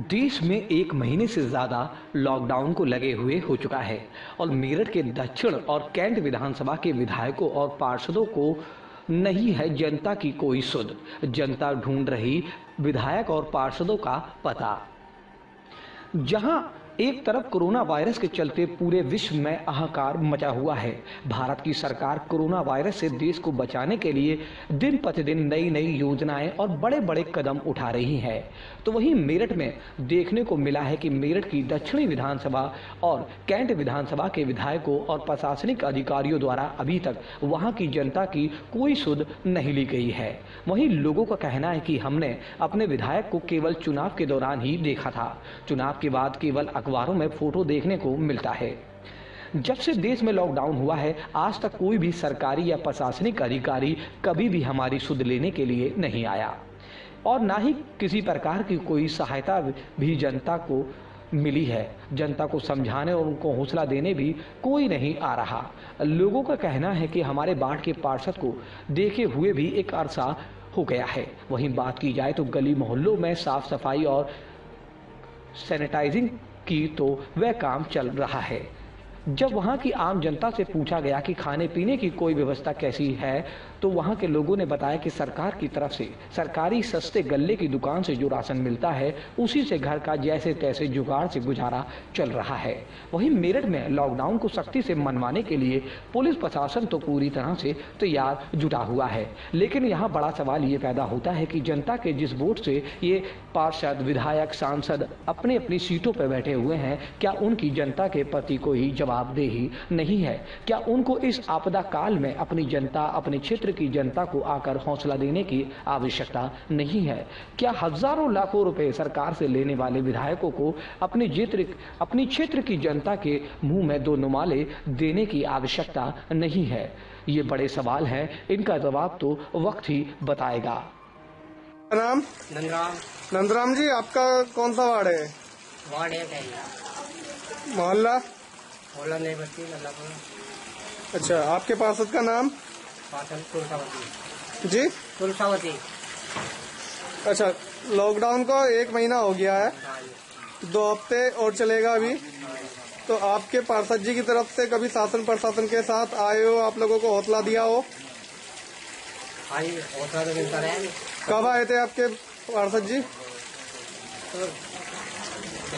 देश में 1 महीने से ज्यादा लॉकडाउन को लगे हुए हो चुका है और मेरठ के दक्षिण और कैंट विधानसभा के विधायकों और पार्षदों को नहीं है जनता की कोई सुध। जनता ढूंढ रही विधायक और पार्षदों का पता। जहां एक तरफ कोरोना वायरस के चलते पूरे विश्व में हाहाकार मचा हुआ है। भारत की सरकार कोरोना वायरस से देश को बचाने के लिए दिन प्रतिदिन नई नई योजनाएं और बड़े बड़े कदम उठा रही है। तो वहीं मेरठ में देखने को मिला है कि मेरठ की दक्षिणी विधानसभा और कैंट विधानसभा के विधायकों और प्रशासनिक अधिकारियों द्वारा अभी तक वहां की जनता की कोई सुध नहीं ली गई है। वहीं लोगों का कहना है कि हमने अपने विधायक को केवल चुनाव के दौरान ही देखा था। चुनाव के बाद केवल अखबारों में फोटो देखने को मिलता है। जब से देश में लॉकडाउन हुआ है, आज तक कोई भी सरकारी या प्रशासनिक अधिकारी कभी भी हमारी सुध लेने के लिए नहीं आया और ना ही किसी प्रकार की कोई सहायता भी जनता को मिली है। जनता को समझाने और उनको हौसला देने भी कोई नहीं आ रहा। लोगों का कहना है कि हमारे बाढ़ के पार्षद को देखे हुए भी एक अरसा हो गया है। वहीं बात की जाए तो गली मोहल्लों में साफ सफाई और सैनिटाइजिंग की तो वह काम चल रहा है। जब वहां की आम जनता से पूछा गया कि खाने पीने की कोई व्यवस्था कैसी है, तो वहां के लोगों ने बताया कि सरकार की तरफ से सरकारी सस्ते गल्ले की दुकान से जो राशन मिलता है, उसी से घर का जैसे तैसे जुगाड़ से गुजारा चल रहा है। वहीं मेरठ में लॉकडाउन को सख्ती से मनवाने के लिए पुलिस प्रशासन तो पूरी तरह से तैयार जुटा हुआ है, लेकिन यहाँ बड़ा सवाल ये पैदा होता है कि जनता के जिस वोट से ये पार्षद, विधायक, सांसद अपनी अपनी सीटों पर बैठे हुए हैं, क्या उनकी जनता के प्रति कोई जवाबदेही नहीं है? क्या उनको इस आपदा काल में अपनी जनता, अपने क्षेत्र की जनता को आकर हौसला देने की आवश्यकता नहीं है? क्या हजारों लाखों रुपए सरकार से लेने वाले विधायकों को अपनी क्षेत्र की जनता के मुंह में दो नुमाले देने की आवश्यकता नहीं है? ये बड़े सवाल हैं, इनका जवाब तो वक्त ही बताएगा। नाम नंदराम जी, आपका कौन सा वार्ड है? वार्ड है मोहल्ला नहीं बस्ती अल्लाहपुर। अच्छा, आपके पार्षद का नाम? तुलसावती जी, तुलसावती। अच्छा, लॉकडाउन को 1 महीना हो गया है, 2 हफ्ते और चलेगा अभी। तो आपके पार्षद जी की तरफ से कभी शासन प्रशासन के साथ आए हो, आप लोगों को हौसला दिया हो? हौसला तो मिलता रहे। कब आए थे आपके पार्षद जी? तो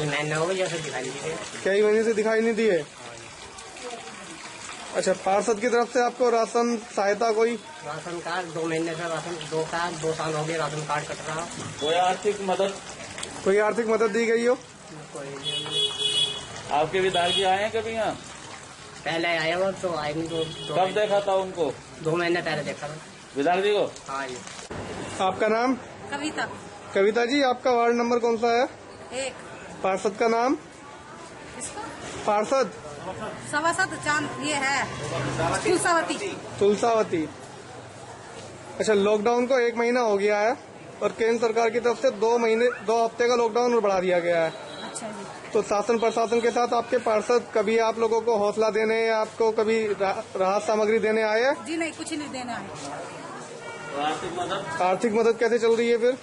महीने हो गए जैसे दिखाई नहीं दिए। कई महीने से दिखाई नहीं दिए। अच्छा, पार्षद की तरफ से आपको राशन सहायता कोई? राशन कार्ड 2 महीने से राशन 2 साल हो गए राशन कार्ड कट रहा। कोई आर्थिक मदद दी गई हो? आपके विधायक जी आए हैं कभी यहाँ? पहले आए वो तो आए नहीं। तो कब देखा था उनको? 2 महीने पहले देखा था विधायक जी को। हाँ जी। आपका नाम? कविता। कविता जी, आपका वार्ड नंबर कौन सा है? 1। पार्षद का नाम? इसका पार्षद सवासद चांद ये है तुलसावती। अच्छा, लॉकडाउन को 1 महीना हो गया है और केंद्र सरकार की तरफ से 2 हफ्ते का लॉकडाउन बढ़ा दिया गया है। अच्छा जी। तो शासन प्रशासन के साथ आपके पार्षद कभी आप लोगों को हौसला देने या आपको कभी राहत सामग्री देने आए हैं? जी नहीं, कुछ नहीं देना है। आर्थिक मदद कैसे चल रही है फिर?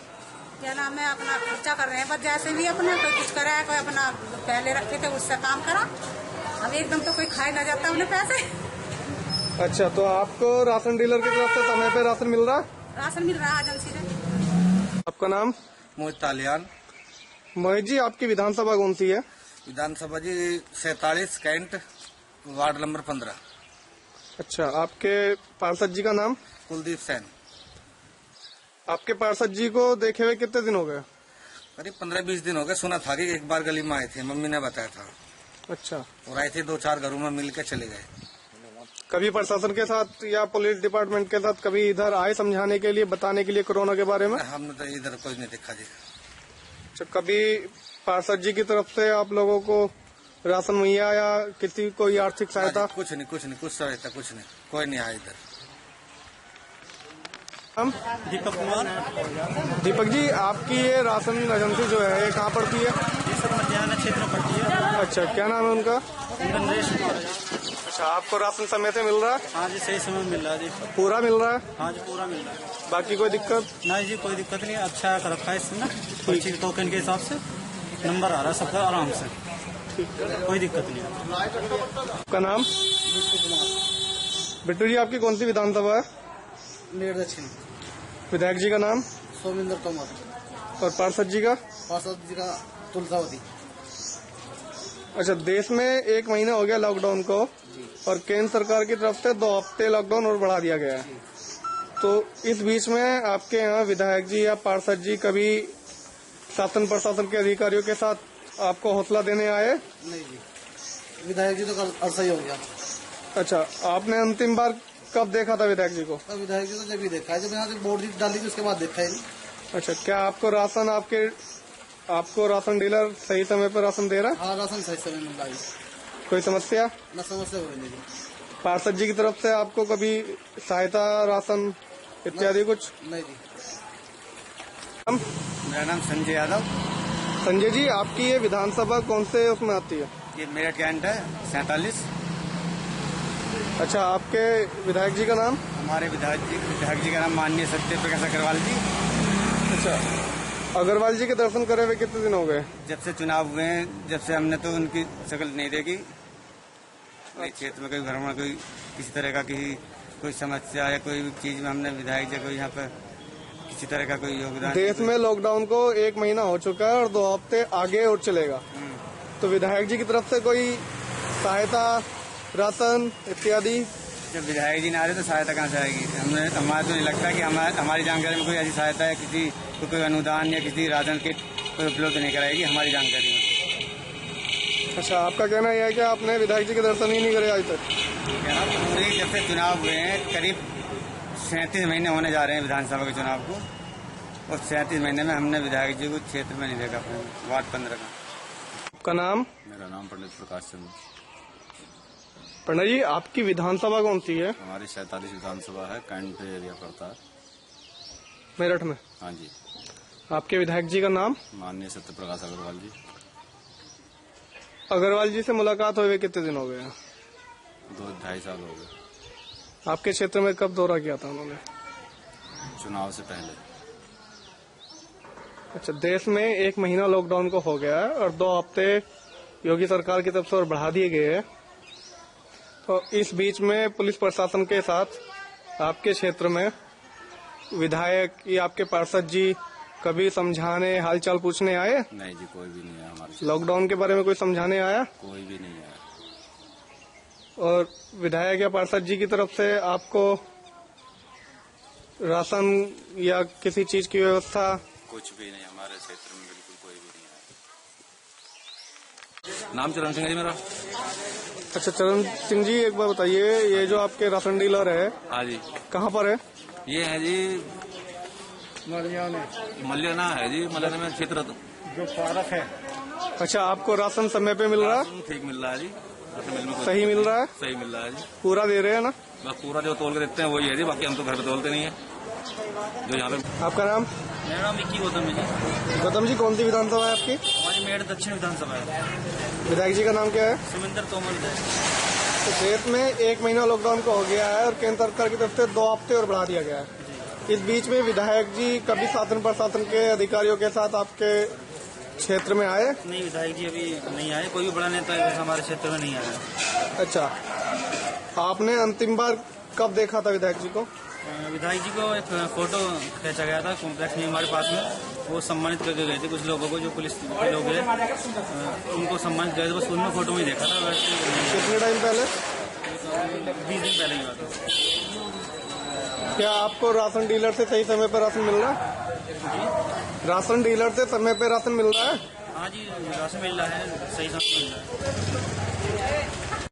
क्या नाम है, अपना खर्चा कर रहे हैं बस, जैसे भी अपने कोई कुछ करा है, कोई अपना पहले रखे थे उससे काम करा। अब एकदम तो कोई खाए ना जाता उन्हें पैसे। अच्छा, तो आपको राशन डीलर की तरफ से समय पे राशन मिल रहा? राशन मिल रहा है एजेंसी से। आपका नाम? मोहित तालियान। मोहित जी, आपकी विधानसभा कौन सी है? विधानसभा जी 47 कैंट, वार्ड नंबर 15। अच्छा, आपके पार्षद जी का नाम? कुलदीप सेन। आपके पार्षद जी को देखे हुए कितने दिन हो गए? करीब 15-20 दिन हो गए। सुना था कि एक बार गली में आए थे, मम्मी ने बताया था। अच्छा, और आए थे 2-4 घरों में मिल के चले गए। कभी प्रशासन के साथ या पुलिस डिपार्टमेंट के साथ कभी इधर आए समझाने के लिए, बताने के लिए कोरोना के बारे में? हमने तो इधर कोई नहीं देखा जी। अच्छा, कभी पार्षद जी की तरफ से आप लोगों को राशन मुहैया या किसी कोई आर्थिक सहायता? कुछ सहायता कुछ नहीं, कोई नहीं आया इधर। हम दीपक कुमार। दीपक जी, आपकी ये राशन एजेंसी जो है, ये कहाँ पड़ती है? ये सब मध्यान्ह क्षेत्र में पड़ती है। अच्छा, क्या नाम है उनका? नरेश कुमार। अच्छा, आपको राशन समय से मिल रहा है? हाँ जी, सही समय मिल रहा है जी। पूरा मिल रहा है? हाँ जी, पूरा मिल रहा है। बाकी कोई दिक्कत? नहीं जी, कोई दिक्कत नहीं, अच्छा कर रखा है इसमें ना, पर्ची टोकन के हिसाब से। नंबर आ रहा है सबका आराम से, कोई दिक्कत नहीं है। आपका नाम? बिट्टू जी, आपकी कौन सी विधानसभा है? मेरठ दक्षिण। विधायक जी का नाम? सोमेंद्र तोमर। और पार्षद जी का? पार्षद जी का तुलसावती। अच्छा, देश में 1 महीना हो गया लॉकडाउन को और केंद्र सरकार की तरफ से 2 हफ्ते लॉकडाउन और बढ़ा दिया गया है। तो इस बीच में आपके यहाँ विधायक जी या पार्षद जी कभी शासन प्रशासन के अधिकारियों के साथ आपको हौसला देने आए? नहीं जी, विधायक जी तो कल अरसा ही हो गया। अच्छा, आपने अंतिम बार कब देखा था विधायक जी को? अब विधायक जी तो जब भी देखा है, जब यहाँ से बोर्ड डाली थी उसके बाद देखा है नहीं। अच्छा, क्या आपको राशन डीलर सही समय पर राशन दे रहा है? हाँ, राशन सही समय मिल रहा है। कोई समस्या? न समस्या हुई नहीं जी। पार्षद जी की तरफ से आपको कभी सहायता राशन इत्यादि कुछ? नहीं जी। मेरा नाम संजय यादव। संजय जी, आपकी ये विधानसभा कौन से उसमें आती है? ये मेरठ कैंट है 47। अच्छा, आपके विधायक जी का नाम? हमारे विधायक जी का नाम माननीय सत्य प्रकाश अग्रवाल जी। अच्छा, अग्रवाल जी के दर्शन करे हुए कितने दिन हो गए? जब से चुनाव हुए हैं, जब से हमने तो उनकी शक्ल नहीं देखी। क्षेत्र में कोई भ्रमण, कोई किसी तरह का कोई समस्या या कोई चीज में हमने विधायक जी को यहाँ पर किसी तरह का कोई योगदान। देश में लॉकडाउन को 1 महीना हो चुका है और 2 हफ्ते आगे और चलेगा, तो विधायक जी की तरफ से कोई सहायता राशन इत्यादि? जब विधायक जी ना आ रहे तो सहायता कहाँ से आएगी? हमारा तो नहीं लगता कि हमारी जानकारी में कोई ऐसी सहायता है, किसी को कोई अनुदान या किसी राशन किट कोई उपलब्ध नहीं कराएगी हमारी जानकारी में। अच्छा, आपका कहना यह है कि आपने विधायक जी के दर्शन ही नहीं करे आज तक? जब से चुनाव हुए हैं, करीब 37 महीने होने जा रहे हैं विधानसभा के चुनाव को, और 37 महीने में हमने विधायक जी को क्षेत्र में नहीं देखा अपने वार्ड 15 का। आपका नाम? मेरा नाम पंडित प्रकाश चंद्र। पंडित जी, आपकी विधानसभा कौन सी है? हमारी 47 विधानसभा है, कैंट एरिया पड़ता है मेरठ में। हाँ जी। आपके विधायक जी का नाम? माननीय सत्य प्रकाश अग्रवाल जी। अग्रवाल जी से मुलाकात हुए कितने दिन हो गए? 2-2.5 साल हो गए। आपके क्षेत्र में कब दौरा किया था उन्होंने? चुनाव से पहले। अच्छा, देश में 1 महीना लॉकडाउन को हो गया है और 2 हफ्ते योगी सरकार की तरफ से और बढ़ा दिए गए हैं। तो इस बीच में पुलिस प्रशासन के साथ आपके क्षेत्र में विधायक या आपके पार्षद जी कभी समझाने, हालचाल पूछने आए? नहीं जी, कोई भी नहीं आया हमारे। लॉकडाउन के बारे में कोई समझाने आया? कोई भी नहीं आया। और विधायक या पार्षद जी की तरफ से आपको राशन या किसी चीज की व्यवस्था? कुछ भी नहीं, हमारे क्षेत्र में बिल्कुल कोई भी नहीं आया। नाम चरण सिंह है जी मेरा। अच्छा, चरण सिंह जी, एक बार बताइए, ये जो आपके राशन डीलर है, हाँ जी, कहाँ पर है? ये है जी मल्याना है जी, मल्याना में क्षेत्र जो पार्क है। अच्छा, आपको राशन समय पे मिल रहा है? ठीक मिल रहा है जी, सही मिल रहा है? सही मिल रहा है जी, पूरा दे रहे हैं ना? बस पूरा जो तोल के देते हैं वही है जी, बाकी हम तो घर पे तोलते नहीं है जो यहाँ पे। आपका नाम? मेरा नाम इक्की गौतम है जी। गौतम जी, कौन सी विधानसभा है आपकी? हमारी मेरठ दक्षिण विधानसभा है। विधायक जी का नाम क्या है? सोमेंद्र तोमर है। तो देश में 1 महीना लॉकडाउन को हो गया है और केंद्र सरकार की तरफ से 2 हफ्ते और बढ़ा दिया गया है। इस बीच में विधायक जी कभी शासन प्रशासन के अधिकारियों के साथ आपके क्षेत्र में आए? नहीं, विधायक जी अभी नहीं आए, कोई भी बड़ा नेता हमारे क्षेत्र में नहीं आया। अच्छा, आपने अंतिम बार कब देखा था विधायक जी को? विधायक जी को एक फोटो खींचा गया था कॉम्प्लेक्स में हमारे पास में, वो सम्मानित करके गए थे कुछ लोगों को, जो पुलिस के लोग हैं उनको सम्मानित किया था, बस उनमें फोटो में ही देखा था। कितने टाइम पहले? 20 दिन पहले की बात है। क्या आपको राशन डीलर से सही समय पर राशन मिल रहा है? राशन डीलर से समय पर राशन मिल रहा है? हाँ जी, राशन मिल रहा है, सही समय मिल रहा है।